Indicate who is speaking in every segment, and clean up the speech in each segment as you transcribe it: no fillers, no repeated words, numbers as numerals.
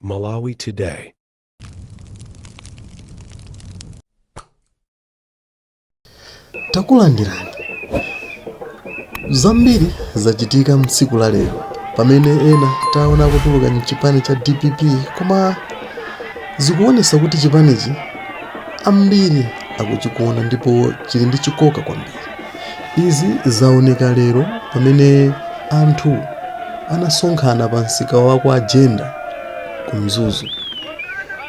Speaker 1: Malawi Today.
Speaker 2: Takulandirani. Zambiri zachitika mtsiku la lero pamene ena taona kutuluka mchipani cha DPP, koma zikuonesa kuti chipanichi ambiri akuchikuona ndipo chili ndi chikoka kwambiri. Izi zaoneka lero pamene anthu anasonkhana pa msika wa kwa Agenda ku Mzuzu,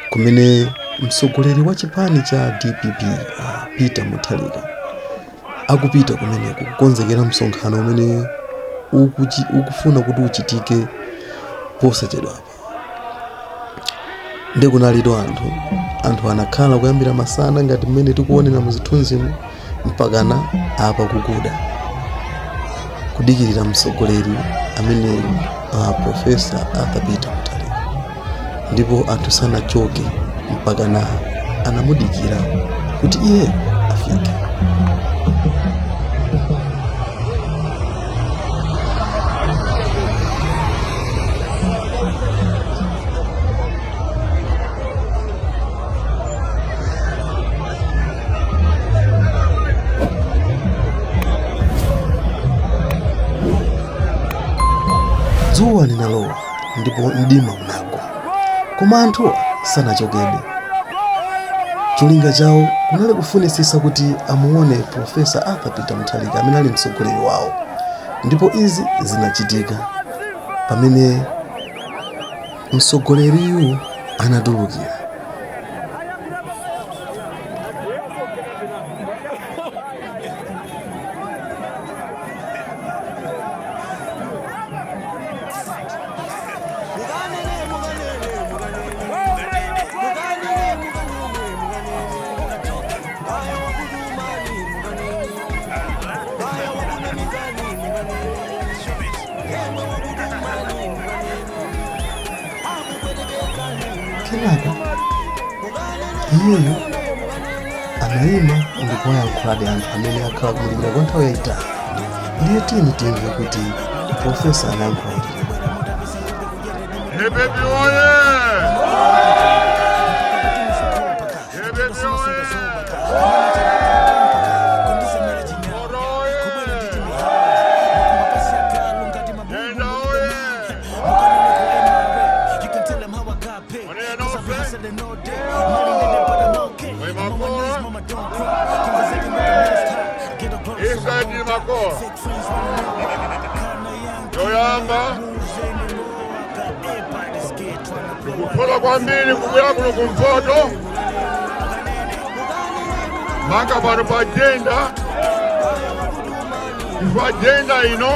Speaker 2: kumene mtsogoleri wa chipani cha DPP Peter Mutharika akupita kumeneko kukonzekera msonkhano umene ukufuna kuti uchitike posachedwapa. Ndi kunalido anthu anakhala kuyambira masana ngati mmene tikuonera mu zithunzimu mpakana apa kukuda kudikirira mtsogoleri amene Profesa Arthur Peter Mutharika, ndipo anthu sanachoke mpakana anamudikira kuti iye afike. Dzuwa linalowa ndipo mdima unagwa, koma anthu sanachokebe. Cholinga chawo kunali kufunisisa kuti amuone Profesa Arthur Peter Mutharika amene ali mtsogoleri wawo, ndipo izi zinachitika pamene mtsogoleriyu anatulukira. Kenaka iyeyo anayima ndipo ayankhuladi anthu amene akhala kumulipira kwa nthawi yayitali. Ndiye tiyeni timve kuti Profesa anayankhula kuti
Speaker 3: DPP oye! DPP oye! Isaidi Makor yoyamba kukola kwambiri kubwera kuno kumpoto maka pano pa Agenda ifa Agenda ino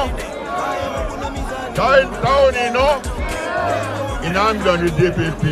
Speaker 3: town ino inambidwa ndi DPP.